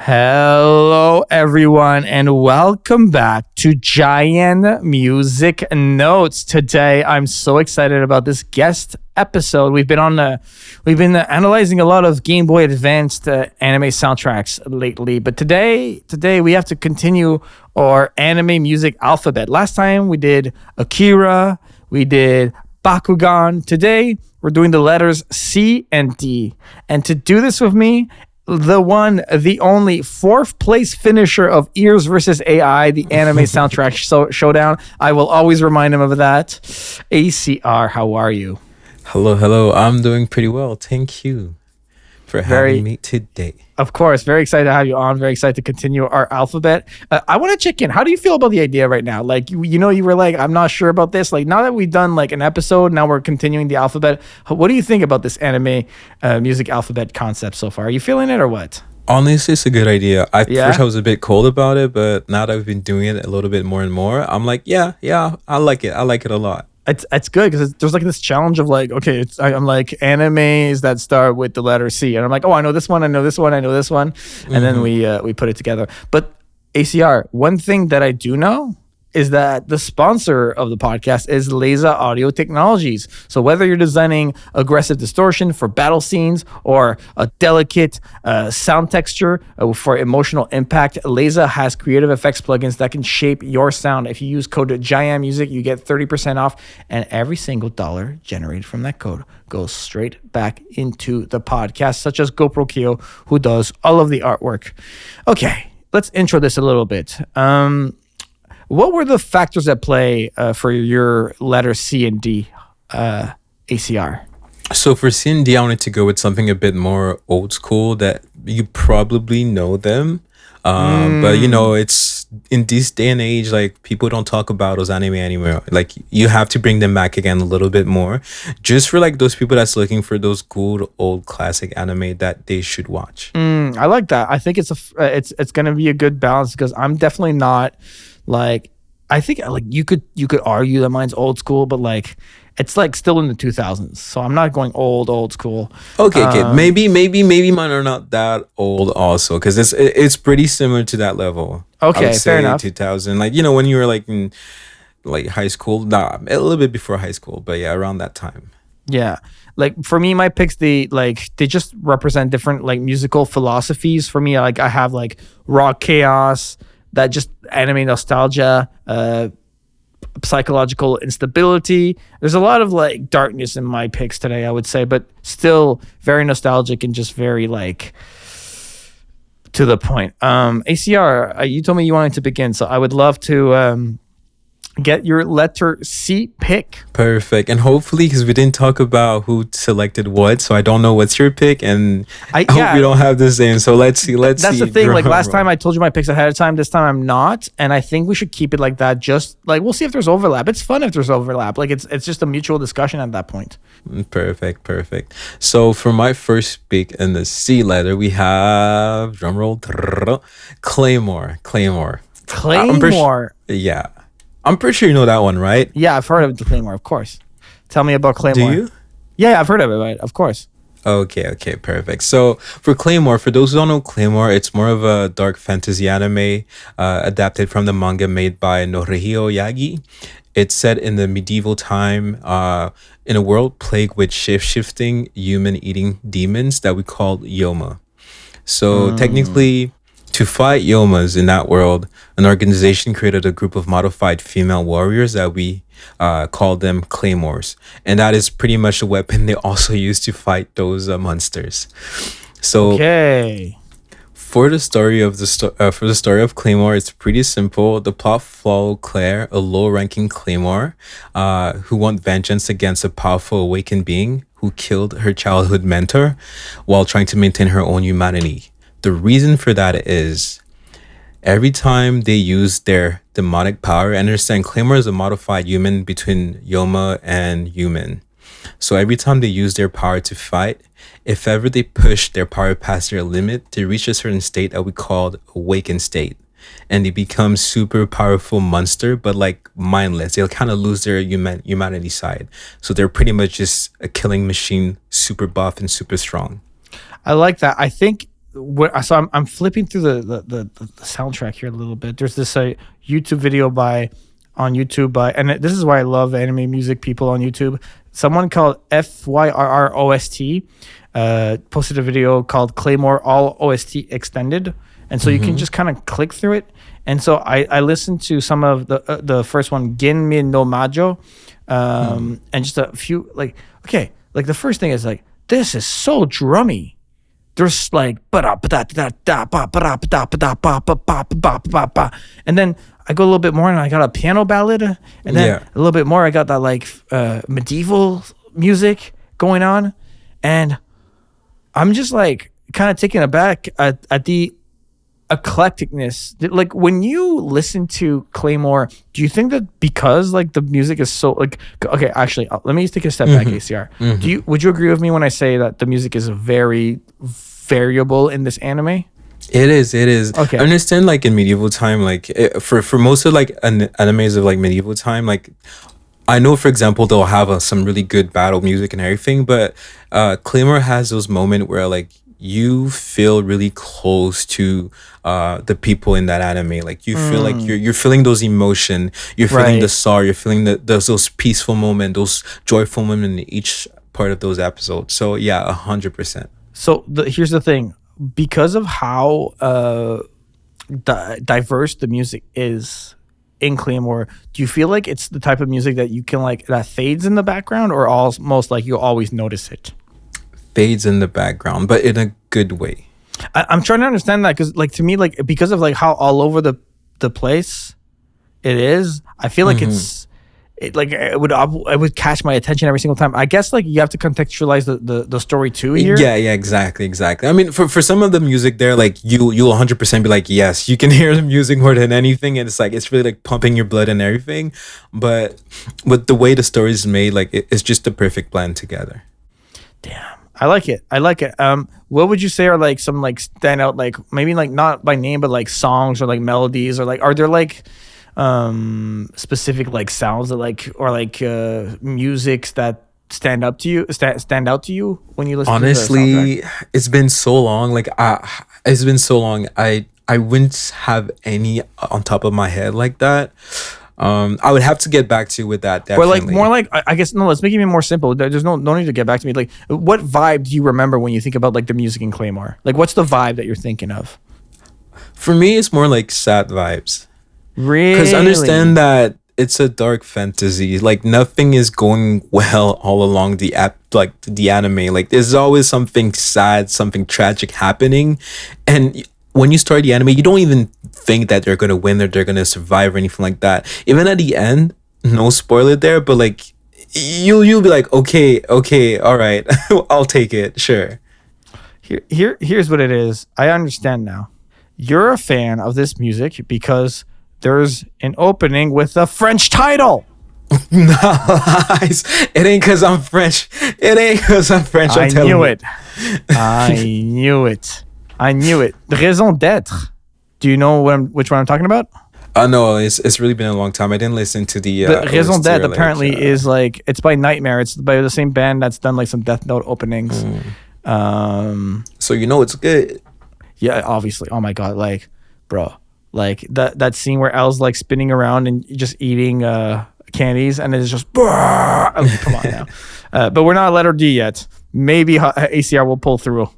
Hello, everyone, and welcome back to JaianMusic Notes. Today, I'm so excited about this guest episode. We've been analyzing a lot of Game Boy Advanced anime soundtracks lately, but today we have to continue our anime music alphabet. Last time we did Akira, we did Bakugan. Today we're doing the letters C and D, and to do this with me, the one, the only fourth place finisher of Ears versus AI, the anime soundtrack showdown. I will always remind him of that. ACR, how are you? Hello. I'm doing pretty well. Thank you for having me today. Of course, very excited to have you on. Very excited to continue our alphabet. I want to check in. How do you feel about the idea right now? Like, you were like, I'm not sure about this. Like, now that we've done like an episode, now we're continuing the alphabet. What do you think about this anime music alphabet concept so far? Are you feeling it or what? Honestly, it's a good idea. First I was a bit cold about it, but now that I've been doing it a little bit more and more, I'm like, yeah, I like it. I like it a lot. It's good because there's like this challenge of like, okay, I'm like animes that start with the letter C, and I'm like, oh, I know this one, and then we put it together. But ACR, one thing that I do know is that the sponsor of the podcast is Laser Audio Technologies. So whether you're designing aggressive distortion for battle scenes or a delicate sound texture for emotional impact, Laser has creative effects plugins that can shape your sound. If you use code JaianMusic, you get 30% off, and every single dollar generated from that code goes straight back into the podcast, such as GoPro Kyo, who does all of the artwork. Okay, let's intro this a little bit. What were the factors at play for your letter C and D, ACR? So for C and D, I wanted to go with something a bit more old school that you probably know them. But, it's in this day and age, like, people don't talk about those anime anymore. Like, you have to bring them back again a little bit more. Just for, like, those people that's looking for those good old classic anime that they should watch. I like that. I think it's going to be a good balance because I'm definitely not... Like, I think like you could argue that mine's old school, but like it's like still in the 2000s. So I'm not going old school. Okay. Maybe mine are not that old also, because it's pretty similar to that level. Okay, fair enough. 2000, like when you were like in like high school, a little bit before high school, but yeah, around that time. Yeah. Like for me, my picks, they just represent different like musical philosophies. For me, like I have like rock chaos, that just anime nostalgia, psychological instability. There's a lot of like darkness in my picks today, I would say, but still very nostalgic and just very like to the point. ACR, you told me you wanted to begin, so I would love to get your letter C pick. Perfect. And hopefully, because we didn't talk about who selected what, so I don't know what's your pick, and I hope we don't have the same. So let's see. That's the thing. Like last time I told you my picks ahead of time. This time I'm not, and I think we should keep it like that. Just like we'll see if there's overlap. It's fun if there's overlap. Like it's just a mutual discussion at that point. Perfect. So for my first pick in the C letter, we have drumroll, Claymore. Yeah. I'm pretty sure you know that one, right? Yeah, I've heard of the Claymore, of course. Tell me about Claymore. Do you? Yeah, I've heard of it, right? Of course. Okay, perfect. So for Claymore, for those who don't know Claymore, it's more of a dark fantasy anime adapted from the manga made by Norihiro Yagi. It's set in the medieval time in a world plagued with shape-shifting, human-eating demons that we call Yoma. So technically, to fight Yomas in that world, an organization created a group of modified female warriors that we call them Claymores. And that is pretty much the weapon they also use to fight those monsters. So for the story of Claymore, it's pretty simple. The plot followed Claire, a low-ranking Claymore, who want vengeance against a powerful awakened being who killed her childhood mentor while trying to maintain her own humanity. The reason for that is every time they use their demonic power, understand Claymore is a modified human between Yoma and human. So every time they use their power to fight, if ever they push their power past their limit, they reach a certain state that we call awakened state. And they become super powerful monster, but like mindless. They'll kind of lose their humanity side. So they're pretty much just a killing machine, super buff and super strong. I like that. I think so I'm flipping through the soundtrack here a little bit. There's this YouTube video on YouTube and this is why I love anime music people on YouTube. Someone called FYRROST posted a video called Claymore All OST Extended, and so you can just kind of click through it. And so I listened to some of the first one, Genmi no Majo, and just a few like the first thing is like, this is so drummy. There's like and then I go a little bit more and I got a piano ballad, and then a little bit more I got that like medieval music going on, and I'm just like kind of taken aback at the eclecticness. Like when you listen to Claymore, do you think that because like the music is so like, okay, actually let me take a step back, ACR. Would you agree with me when I say that the music is very variable in this anime? It is. Okay. I understand like in medieval time, like for most of like animes of like medieval time, like I know, for example, they'll have some really good battle music and everything, but Claymore has those moments where like you feel really close to the people in that anime. Like you feel like you're feeling those emotion, you're feeling the sorrow, you're feeling those peaceful moments, those joyful moments in each part of those episodes. So yeah, 100%. So here's the thing, because of how diverse the music is in Claymore, do you feel like it's the type of music that you can like that fades in the background, or almost like you'll always notice it? Fades in the background, but in a good way. I'm trying to understand that, because like to me, like because of like how all over the place it is, I feel like it would catch my attention every single time. I guess like you have to contextualize the story too here. Yeah, exactly. I mean, for some of the music there, like you'll 100% be like, yes, you can hear the music more than anything, and it's like it's really like pumping your blood and everything. But with the way the story is made, like it's just the perfect blend together. Damn. I like it. What would you say are like some like standout, like maybe like not by name, but like songs or like melodies, or like are there like specific like sounds that like, or like musics that stand out to you when you listen? Honestly, it's been so long. Like it's been so long. I wouldn't have any on top of my head like that. I would have to get back to you with that. Definitely. Or like more like, I guess, no, let's make it even more simple. There's no need to get back to me. Like, what vibe do you remember when you think about like the music in Claymore? Like, what's the vibe that you're thinking of? For me, it's more like sad vibes. Really? Because understand that it's a dark fantasy. Like nothing is going well all along the anime. Like there's always something sad, something tragic happening, and when you start the anime, you don't even think that they're gonna win or they're gonna survive or anything like that. Even at the end, no spoiler there, but like you'll be like, okay, all right, I'll take it, sure. Here's what it is. I understand now. You're a fan of this music because there's an opening with a French title. Nice. It ain't because I'm French. I knew it. Raison d'être. Do you know which one I'm talking about? No, it's really been a long time. I didn't listen to the Raison d'être apparently is like, it's by Nightmare. It's by the same band that's done like some Death Note openings. So you know it's good. Yeah, obviously. Oh my god, like, bro, like that scene where Elle's like spinning around and just eating candies, and it's just I mean, come on now. But we're not at letter D yet. Maybe ACR will pull through.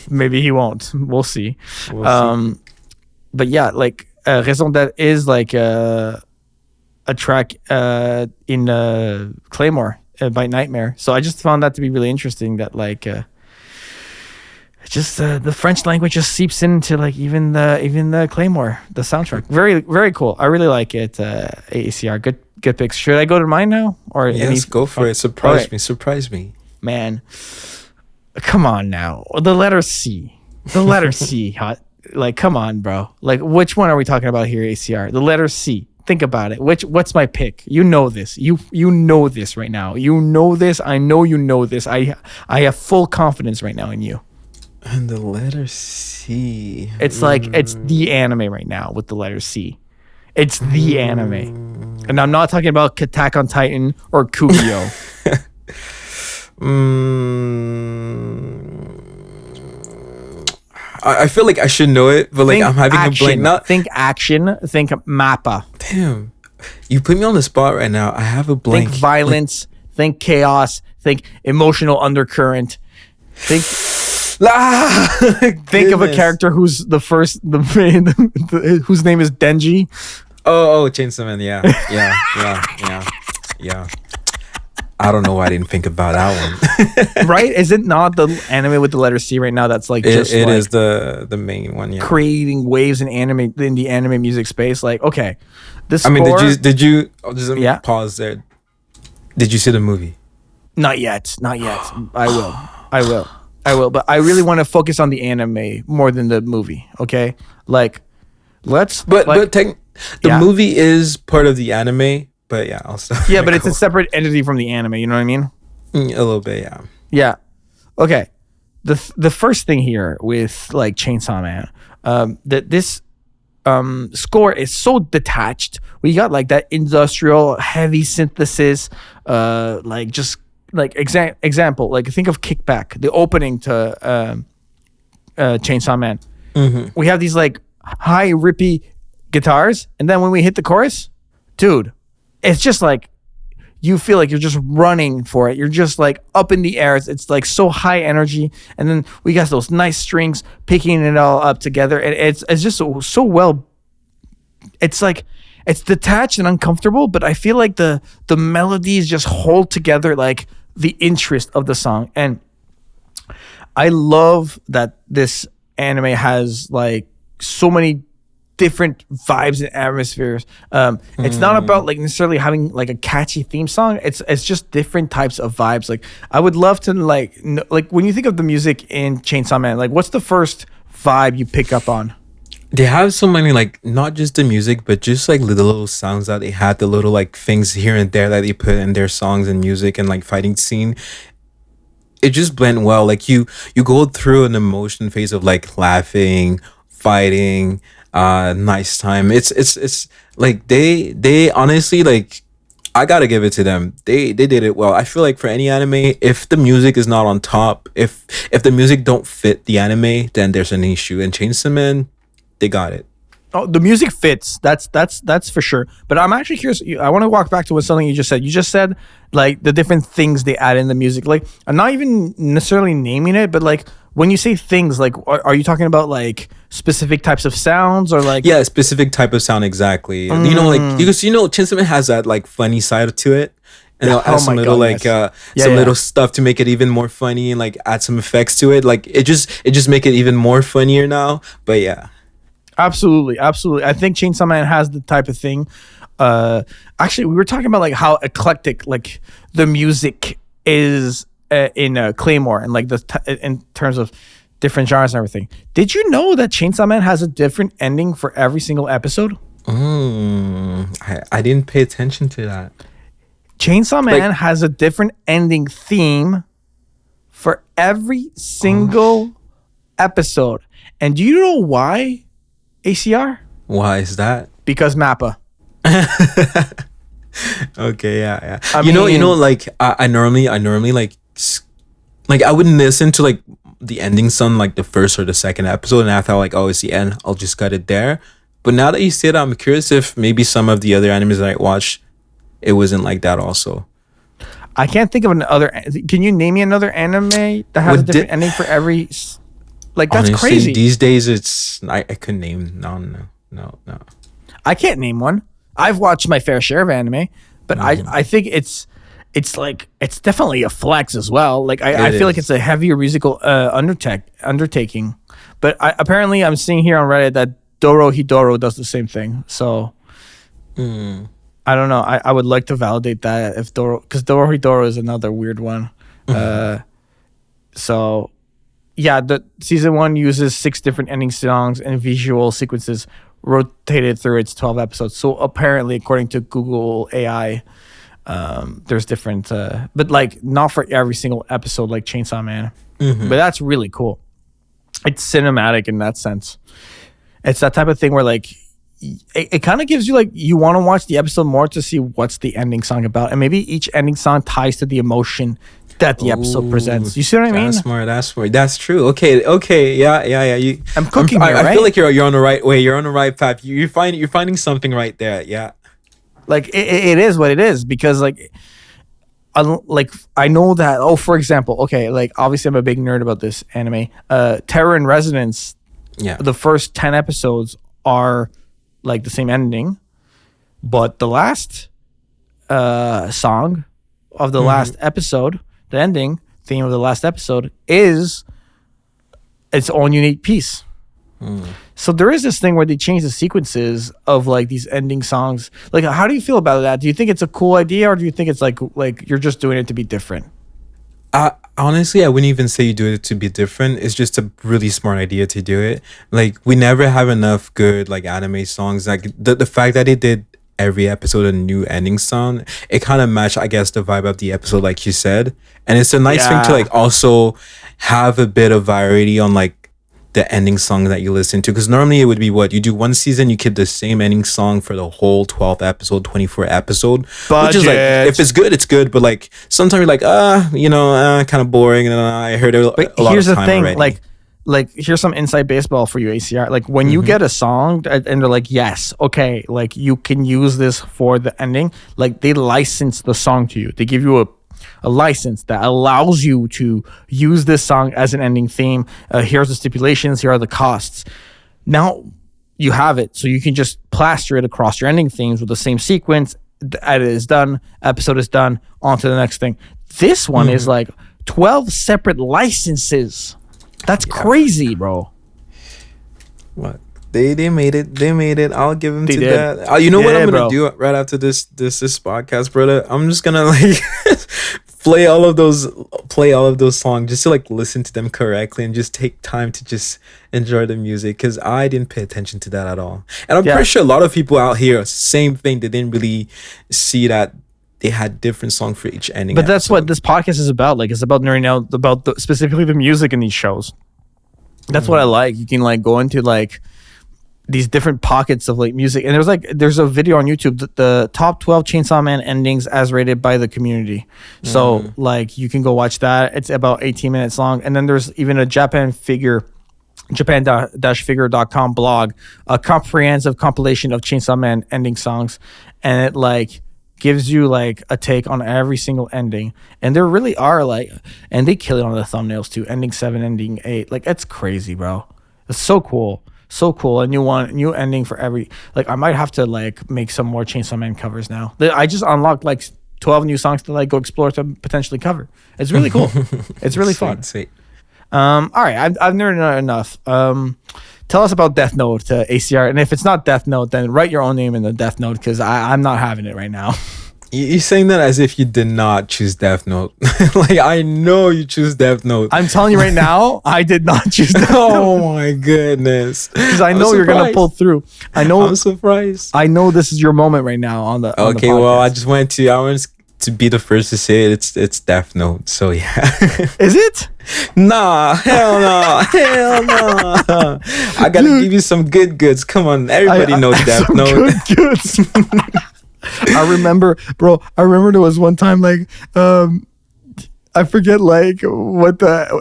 Maybe he won't. We'll see. But yeah, like Raison d'être is like a track in Claymore by Nightmare. So I just found that to be really interesting, that like just the French language just seeps into like even the Claymore, the soundtrack. Very, very cool. I really like it. ACR, good picks. Should I go to mine now? Or yes, go for it. Surprise me. Man, come on now. The letter C. Hot. Like, come on, bro. Like, which one are we talking about here, ACR? The letter C. Think about it. What's my pick? You know this. You know this right now. You know this. I know you know this. I have full confidence right now in you. And the letter C. It's like it's the anime right now with the letter C. It's the anime. And I'm not talking about Attack on Titan or Kuyo. I feel like I should know it, but like Think I'm having action. a blank. Not Think action. Think Mappa. damn. You put me on the spot right now. I have a blank. Think violence. Think chaos. Think emotional undercurrent. Think think of a character who's the first, the main, whose name is Denji. Oh, Chainsaw Man. Yeah. I don't know why I didn't think about that one. Right? Is it not the anime with the letter C right now? That's like It just like is the main one. Yeah. creating waves in the anime music space. Like, okay, this. I mean, score, did you? Oh, just let me Yeah. pause there. Did you see the movie? Not yet. I will. But I really want to focus on the anime more than the movie. Okay, like let's. But the Yeah. movie is part of the anime. But yeah, I'll stop. Yeah, but it's a separate entity from the anime. You know what I mean? A little bit, yeah. Yeah. Okay. The first thing here with like Chainsaw Man, that this score is so detached. We got like that industrial heavy synthesis, like just like example, like think of Kickback, the opening to Chainsaw Man. Mm-hmm. We have these like high rippy guitars, and then when we hit the chorus, dude, it's just like you feel like you're just running for it. You're just like up in the air. It's like so high energy, and then we got those nice strings picking it all up together, and it's just so well. It's like it's detached and uncomfortable, but I feel like the melodies just hold together like the interest of the song, and I love that this anime has like so many different vibes and atmospheres. It's not about like necessarily having like a catchy theme song. It's just different types of vibes. Like I would love to like when you think of the music in Chainsaw Man, like what's the first vibe you pick up on? They have so many like not just the music, but just like the little sounds that they had, the little like things here and there that they put in their songs and music and like fighting scene. It just blend well. Like you go through an emotion phase of like laughing, fighting, nice time. It's like they honestly, like I gotta give it to them. They did it well. I feel like for any anime, if the music is not on top, if the music don't fit the anime, then there's an issue. And Chainsaw Man, they got it. Oh, the music fits. That's for sure. But I'm actually curious. I want to walk back to something you just said. You just said like the different things they add in the music. Like I'm not even necessarily naming it, but like when you say things, like are you talking about like specific types of sounds or like? Yeah, specific type of sound, exactly. You know, like because Chainsaw Man has that like funny side to it. And they'll add some little little stuff to make it even more funny and like add some effects to it. Like it just make it even more funnier now. But yeah. Absolutely. I think Chainsaw Man has the type of thing. Actually, we were talking about like how eclectic like the music is in Claymore and like in terms of different genres and everything. Did you know that Chainsaw Man has a different ending for every single episode? I didn't pay attention to that. Chainsaw Man has a different ending theme for every single episode. And do you know why? ACR? Why is that? Because Mappa. Okay, yeah. You know, like I normally like I wouldn't listen to like the ending song like the first or the second episode, and I thought like, oh, it's the end, I'll just cut it there. But now that you say it, I'm curious if maybe some of the other animes that I watched, it wasn't like that also. I can't think of another. Can you name me another anime that has a different ending for every? Like that's honestly, crazy. These days, it's I couldn't name no. I can't name one. I've watched my fair share of anime, but I think it's like it's definitely a flex as well. Like I feel like it's a heavier musical undertaking. But apparently, I'm seeing here on Reddit that Doro Hidoro does the same thing. So I don't know. I would like to validate that if because Doro Hidoro is another weird one. So. Yeah, the season 1 uses 6 different ending songs and visual sequences rotated through its 12 episodes. So apparently, according to Google AI, there's different, but like not for every single episode like Chainsaw Man. But that's really cool. It's cinematic in that sense. It's that type of thing where like it kind of gives you like you want to watch the episode more to see what's the ending song about, and maybe each ending song ties to the emotion that the episode Oh, presents. You see what I mean? that's smart. That's smart. That's true. Okay. Okay. Yeah. Yeah. Yeah. I'm cooking here, I feel right? like you're on the right way. You're on the right path. You're finding something right there. Yeah. Like it is what it is because like I know that. Oh, for example, okay, like obviously I'm a big nerd about this anime. Terror in Resonance. Yeah. The first 10 episodes are like the same ending, but the last song of the last episode, the ending theme of the last episode is its own unique piece. So there is this thing where they change the sequences of like these ending songs. Like, how do you feel about that? Do you think it's a cool idea, or do you think it's like you're just doing it to be different? Honestly, I wouldn't even say you do it to be different. It's just a really smart idea to do it. Like, we never have enough good like anime songs. Like the fact that they did every episode a new ending song, it kind of matched, I guess, the vibe of the episode, like you said. And it's a nice thing to Yeah. like also have a bit of variety on like the ending song that you listen to, because normally it would be what you do one season, you keep the same ending song for the whole 12th episode, 24th episode, which is like, Budget. if it's good, it's good, but like sometimes you're like, kind of boring, and I heard it But a lot here's of the time thing, already. like here's some inside baseball for you, ACR. Like when you get a song and they're like, yes, okay, like you can use this for the ending. Like they license the song to you. They give you a license that allows you to use this song as an ending theme. Here's the stipulations. Here are the costs. Now you have it, so you can just plaster it across your ending themes with the same sequence. The edit is done. Episode is done. On to the next thing. This one is like 12 separate licenses. That's crazy, bro. What? They made it. They made it. I'll give them They to did. that. You know what Yeah, I'm gonna bro. do right after this podcast, brother? I'm just gonna like play all of those songs just to like listen to them correctly and just take time to just enjoy the music, because I didn't pay attention to that at all. And I'm Yeah. pretty sure a lot of people out here, same thing. They didn't really see that they had different songs for each ending. But that's what episode. this podcast is about. Like, it's about nerding out about specifically the music in these shows. That's what I like. You can like go into like these different pockets of like music, and there's a video on YouTube, the top 12 Chainsaw Man endings as rated by the community. So like you can go watch that. It's about 18 minutes long, and then there's even a japan-figure.com blog, a comprehensive compilation of Chainsaw Man ending songs, and it like gives you like a take on every single ending. And there really are like, and they kill it on the thumbnails too, ending 7, ending 8. Like, it's crazy, bro. It's so cool. So cool. A new ending for every, like, I might have to like make some more Chainsaw Man covers now. I just unlocked like 12 new songs to like go explore to potentially cover. It's really cool. It's really fun. Sweet. All right, I've nerded out enough. Tell us about Death Note, ACR, and if it's not Death Note, then write your own name in the Death Note, because I'm not having it right now. You're saying that as if you did not choose Death Note. Like, I know you choose Death Note. I'm telling you right now, I did not choose Death Note Oh my goodness! because I I'm know you're gonna surprised. pull through. I'm surprised. I know this is your moment right now on the Okay, on the well, I podcast. just wanted to be the first to say it. It's Death Note. So yeah. Is it? Nah, hell no, hell no. I gotta give you some good goods. Come on, everybody knows Death some Note. good goods. I remember, bro. I remember there was one time like, I forget like what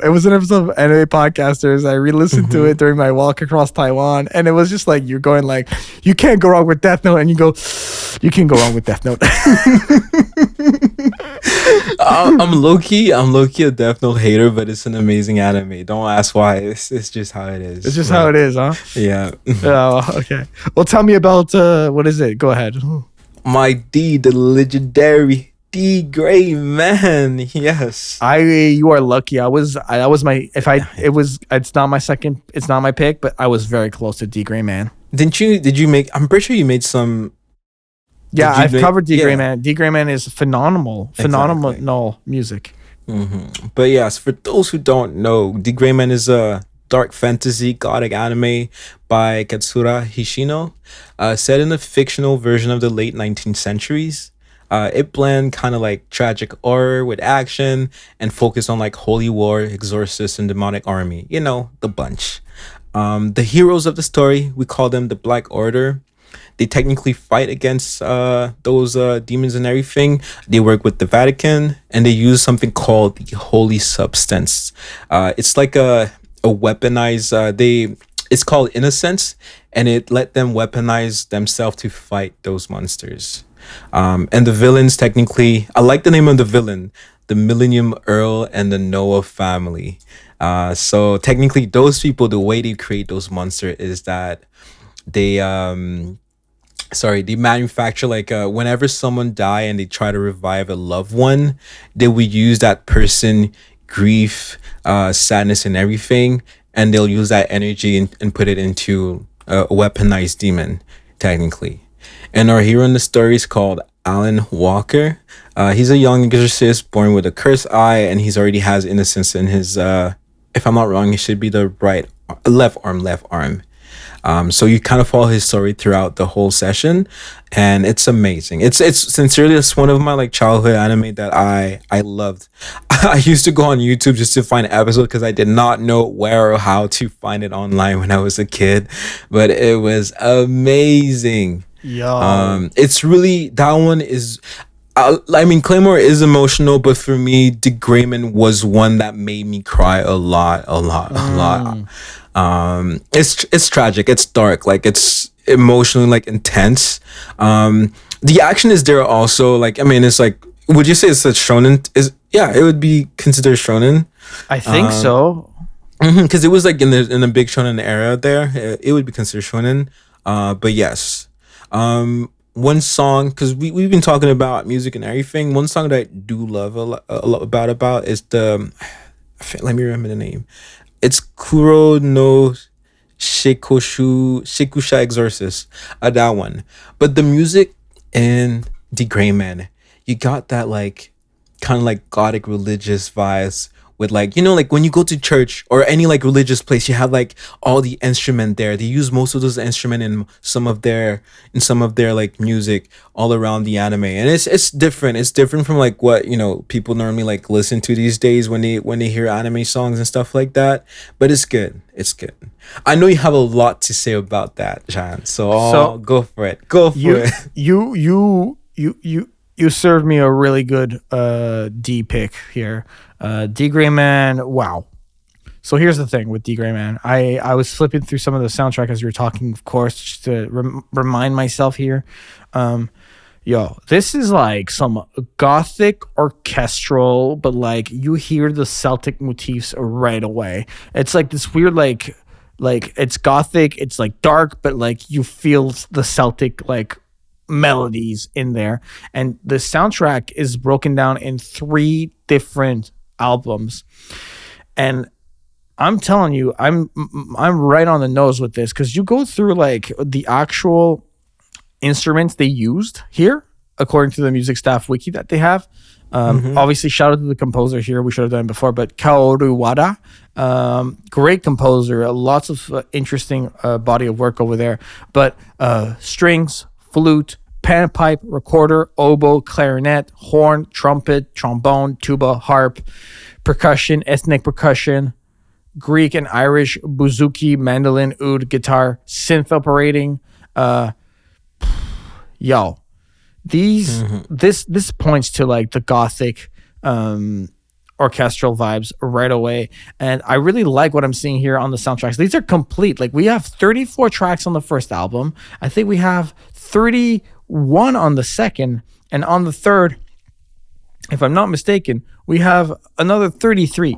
it was an episode of Anime Podcasters. I re-listened to it during my walk across Taiwan, and it was just like you're going like, you can't go wrong with Death Note, and you go, you can go wrong with Death Note. I'm low key a Death Note hater, but it's an amazing anime. Don't ask why. It's just how it is. It's just how it is, huh? Yeah. Oh, okay. Well, tell me about what is it? Go ahead. My D, the legendary D Gray man. Yes. You are lucky. That was my it's not my second, it's not my pick, but I was very close to D Gray Man. Did you make, I'm pretty sure you made some. Yeah, Did you I've make- covered D Gray yeah. Man. D Gray Man is phenomenal music. But yes, for those who don't know, The Gray Man is a dark fantasy gothic anime by Katsura Hishino, set in a fictional version of the late 19th centuries. It blend kind of like tragic horror with action and focus on like holy war, exorcist, and demonic army. You know, the bunch. The heroes of the story, we call them the Black Order. They technically fight against those demons and everything. They work with the Vatican, and they use something called the Holy Substance. It's like a weaponized. They It's called innocence, and it let them weaponize themselves to fight those monsters. And the villains technically, I like the name of the villain, the Millennium Earl and the Noah family. So technically, those people, the way they create those monsters is that they they manufacture like whenever someone die and they try to revive a loved one, they will use that person grief, sadness and everything, and they'll use that energy and put it into a weaponized demon technically. And our hero in the story is called Alan Walker. He's a young exorcist born with a cursed eye, and he's already has innocence in his if I'm not wrong, it should be the left arm. So you kind of follow his story throughout the whole session, and it's amazing. It's sincerely, it's one of my like childhood anime that I loved. I used to go on YouTube just to find an episode because I did not know where or how to find it online when I was a kid, but it was amazing. Yo. It's really, that one is. I mean, Claymore is emotional, but for me, the Grayman was one that made me cry a lot. It's tragic, it's dark, like it's emotionally like intense. The action is there also. Like, I mean, it's like, would you say it's a shonen? It would be considered shonen. I think so. Because it was like in the big shonen era there, it would be considered shonen. But yes. One song, because we've been talking about music and everything. One song that I do love a lot about is the, let me remember the name. It's Kuro no Shikusha Exorcist. That one. But the music in The Gray Man, you got that like kind of like gothic religious vibes with like, you know, like when you go to church or any like religious place, you have like all the instrument there. They use most of those instrument in some of their like music all around the anime, and it's different. It's different from like what, you know, people normally like listen to these days when they hear anime songs and stuff like that. But it's good. It's good. I know you have a lot to say about that, Jan. So go for it. Go for it. You served me a really good D pick here. D Gray Man, wow. So here's the thing with D Gray Man. I was flipping through some of the soundtrack as you were talking, of course, just to remind myself here. This is like some gothic orchestral, but like you hear the Celtic motifs right away. It's like this weird like it's gothic, it's like dark, but like you feel the Celtic like melodies in there. And the soundtrack is broken down in 3 different albums, and I'm telling you, I'm right on the nose with this, because you go through like the actual instruments they used here according to the music staff wiki that they have. Obviously, shout out to the composer here. We should have done it before, but Kaoru Wada, great composer, lots of interesting body of work over there. But strings, flute, panpipe, recorder, oboe, clarinet, horn, trumpet, trombone, tuba, harp, percussion, ethnic percussion, Greek and Irish, bouzouki, mandolin, oud, guitar, synth operating. This points to like the gothic orchestral vibes right away, and I really like what I'm seeing here on the soundtracks. These are complete. Like, we have 34 tracks on the first album. I think we have 31 on the second, and on the third, if I'm not mistaken, we have another 33.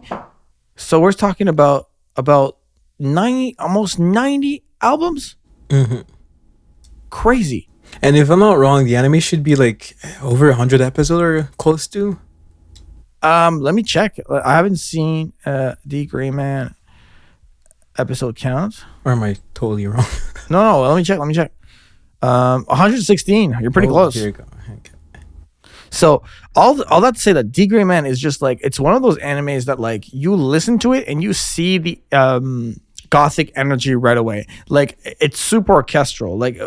So we're talking about 90, almost 90 albums. Crazy. And if I'm not wrong, the anime should be like over 100 episodes or close to. Let me check. I haven't seen the Gray Man episode count. Or am I totally wrong? No. Let me check. 116. You're pretty close. Here you go. Okay. So all that to say that D Gray Man is just like, it's one of those animes that like you listen to it and you see the gothic energy right away. Like, it's super orchestral. Like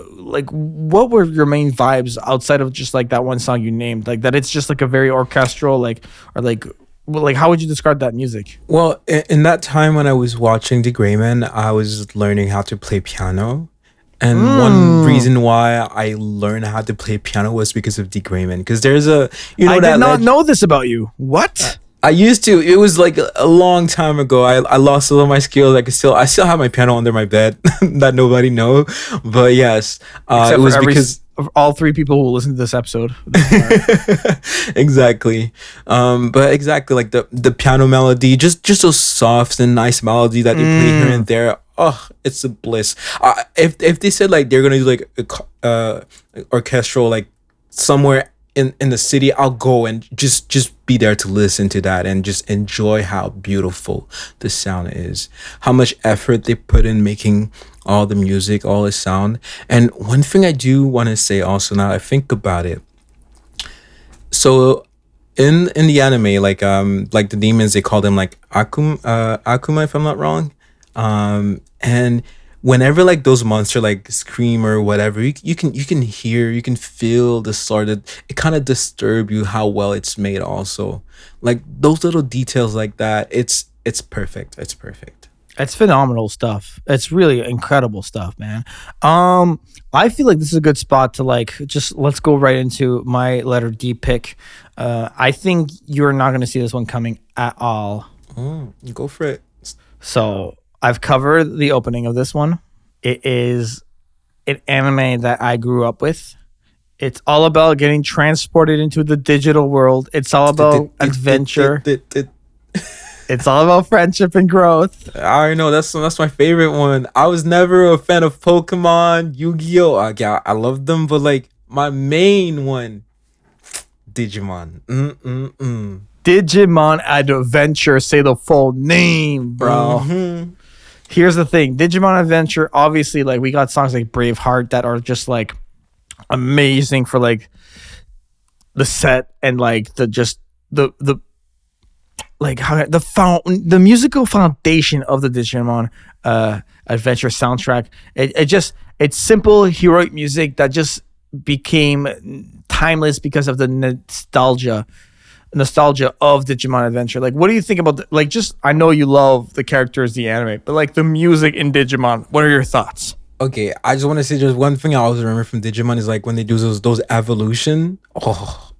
what were your main vibes outside of just like that one song you named? Like, that it's just like a very orchestral, like, or like how would you describe that music? Well, in that time when I was watching The Gray Man, I was learning how to play piano. And one reason why I learned how to play piano was because of D. Grayman. Because there's a, I did not know this about you. What? I used to. It was like a long time ago. I lost all of my skills. I still have my piano under my bed that nobody know. But yes, it was because of all three people who listen to this episode. Exactly. But exactly like the piano melody, just so soft and nice melody that they play here and there. Oh, it's a bliss. If they said like they're gonna do like orchestral like somewhere in the city, I'll go and just be there to listen to that and just enjoy how beautiful the sound is, how much effort they put in making all the music, all the sound. And one thing I do want to say also, now I think about it, so in the anime, like the demons, they call them like akuma, if I'm not wrong. And whenever like those monster like scream or whatever, you can hear, you can feel the sort of, it kind of disturb you how well it's made also. Like those little details like that, it's perfect. It's perfect. It's phenomenal stuff. It's really incredible stuff, man. I feel like this is a good spot to like just let's go right into my letter D pick. I think you're not going to see this one coming at all. Go for it. So I've covered the opening of this one. It is an anime that I grew up with. It's all about getting transported into the digital world. It's all about adventure. It's all about friendship and growth. I already know that's my favorite one. I was never a fan of Pokemon, Yu-Gi-Oh. I love them, but like my main one, Digimon. Digimon Adventure. Say the full name, bro. Mm-hmm. Here's the thing. Digimon Adventure, obviously, like we got songs like Braveheart that are just like amazing for like the set and like the like how the musical foundation of the Digimon Adventure soundtrack. It's simple heroic music that just became timeless because of the nostalgia of Digimon Adventure. Like, what do you think about like just I know you love the characters, the anime, but like the music in Digimon, what are your thoughts? Okay, I just want to say just one thing I always remember from Digimon is like when they do those evolution.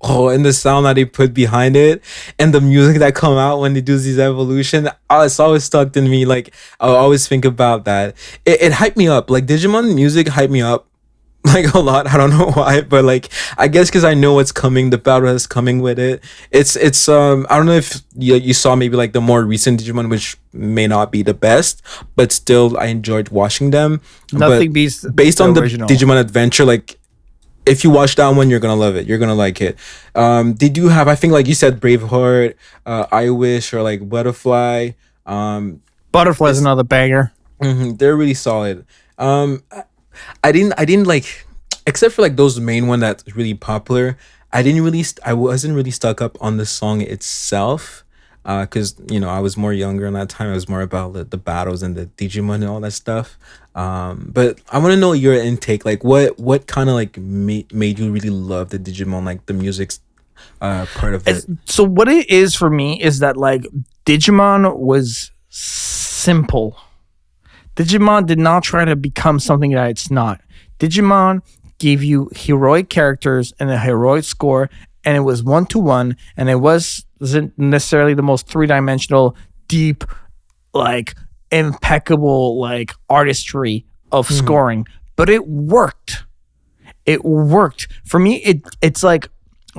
And the sound that they put behind it and the music that come out when they do these evolution, it's always stuck in me. Like I always think about that. It hyped me up. Like Digimon music hyped me up like a lot. I don't know why, but like I guess because I know what's coming, the battle that's coming with it. It's I don't know if you saw maybe like the more recent Digimon, which may not be the best, but still I enjoyed watching them. Nothing beats based on the Digimon Adventure. Like if you watch that one, you're gonna love it. You're gonna like it. They do have, I think, like you said, Braveheart, I Wish, or like Butterfly. Butterfly is another banger. They're really solid. I didn't like, except for like those main one that's really popular. I wasn't really stuck up on the song itself, because I was more younger in that time. It was more about the battles and the Digimon and all that stuff. But I want to know your intake. Like, what kind of like made you really love the Digimon, like the music's part of it? So what it is for me is that like Digimon was simple. Digimon did not try to become something that it's not. Digimon gave you heroic characters and a heroic score, and it was 1-to-1, and it wasn't necessarily the most three-dimensional, deep, like impeccable, like artistry of scoring, but it worked. It worked for me. It's like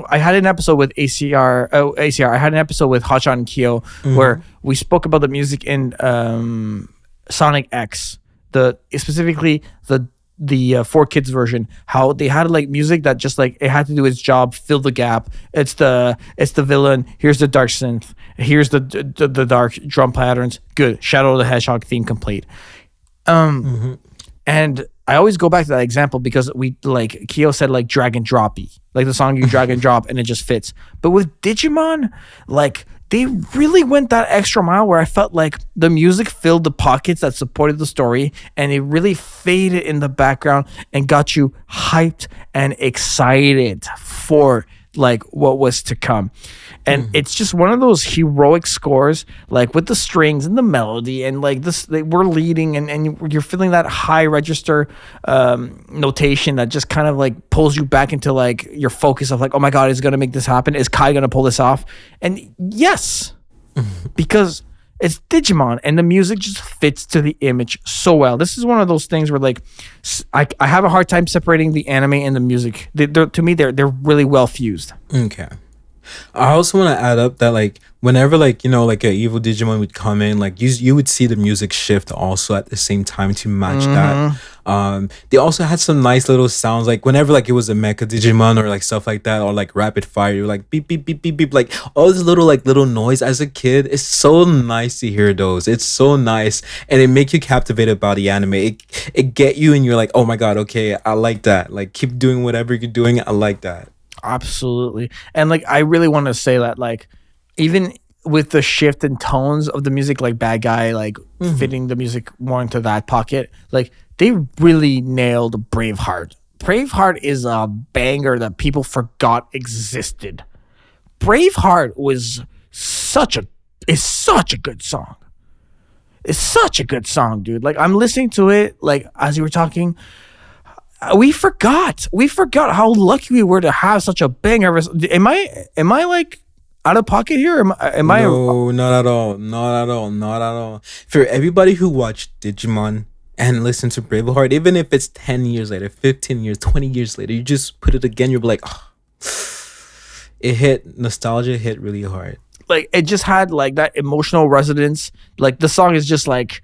I had an episode with ACR. I had an episode with Hotshot and Kyo where we spoke about the music in Sonic X, specifically the 4Kids version, how they had like music that just like it had to do its job, fill the gap. It's the villain. Here's the dark synth. Here's the dark drum patterns. Good. Shadow the Hedgehog theme complete. And I always go back to that example because we like Kyo said like drag and droppy, like the song you drag and drop and it just fits. But with Digimon, like they really went that extra mile where I felt like the music filled the pockets that supported the story and it really faded in the background and got you hyped and excited for like what was to come. And it's just one of those heroic scores, like with the strings and the melody and like this, we're leading and you're feeling that high register notation that just kind of like pulls you back into like your focus of like, oh my God, is going to make this happen? Is Kai going to pull this off? And yes, because it's Digimon and the music just fits to the image so well. This is one of those things where like I have a hard time separating the anime and the music. To me, they're really well fused. Okay. I also want to add up that like whenever like like a evil Digimon would come in, like you would see the music shift also at the same time to match that. They also had some nice little sounds, like whenever like it was a mecha Digimon or like stuff like that, or like rapid fire, you're like beep beep beep beep beep, like all this little noise. As a kid, it's so nice to hear those. It's so nice, and it make you captivated by the anime. It get you, and you're like, oh my God, okay, I like that. Like keep doing whatever you're doing. I like that. Absolutely. And like I really want to say that like even with the shift in tones of the music, like Bad Guy, like fitting the music more into that pocket, like they really nailed Braveheart. Braveheart is a banger that people forgot existed. Braveheart is such a good song. It's such a good song, dude. Like I'm listening to it like as you were talking. We forgot how lucky we were to have such a banger. Am I like out of pocket here? Am I? No, not at all. Not at all. Not at all. For everybody who watched Digimon and listened to Braveheart, even if it's 10 years later, 15 years, 20 years later, you just put it again, you'll be like, oh, it hit, nostalgia hit really hard. Like it just had like that emotional resonance. Like the song is just like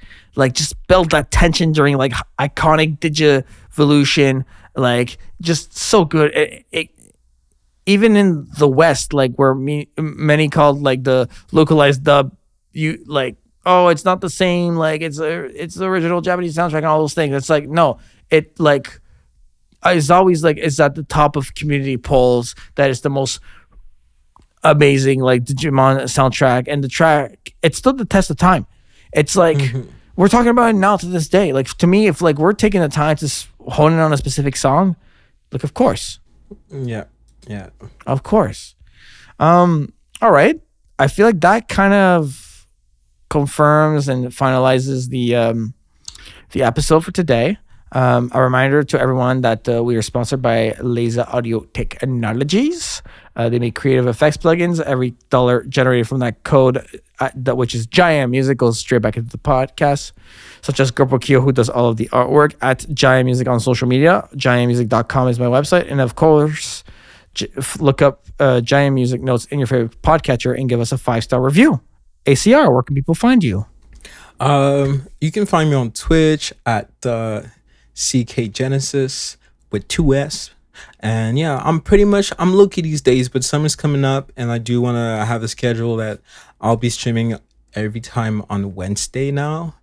just built that tension during like iconic Digivolution. Like just so good. It even in the West, like where many called like the localized dub, you like, oh, it's not the same. Like it's the original Japanese soundtrack and all those things. It's like no, it like is always like it's at the top of community polls. That is the most amazing like Digimon soundtrack, and the track it stood the test of time. It's like we're talking about it now to this day. Like to me, if like we're taking the time to hone in on a specific song, like of course, yeah, of course. All right, I feel like that kind of confirms and finalizes the episode for today. A reminder to everyone that we are sponsored by Laser Audio Technologies. They make creative effects plugins. Every dollar generated from that code, which is JaianMusic, goes straight back into the podcast, such as Gopro Kyo, who does all of the artwork at JaianMusic on social media. JaianMusic.com is my website. And of course, look up JaianMusic Notes in your favorite podcatcher and give us a 5-star review. ACR, where can people find you? You can find me on Twitch at CK Genesis with 2 S. And yeah, I'm low-key these days, but summer's coming up and I do want to have a schedule that I'll be streaming every time on Wednesday now,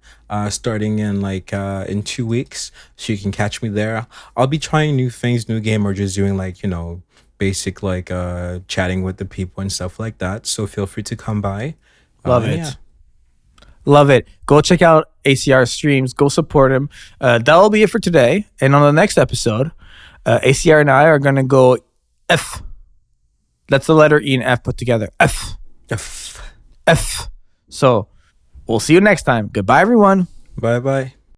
starting in in 2 weeks. So you can catch me there. I'll be trying new things, new game, or just doing basic chatting with the people and stuff like that. So feel free to come by. Love it. Yeah. Love it. Go check out ACR streams. Go support him. That'll be it for today. And on the next episode, ACR and I are going to go F. That's the letter E and F put together. F. F. F. So we'll see you next time. Goodbye, everyone. Bye-bye.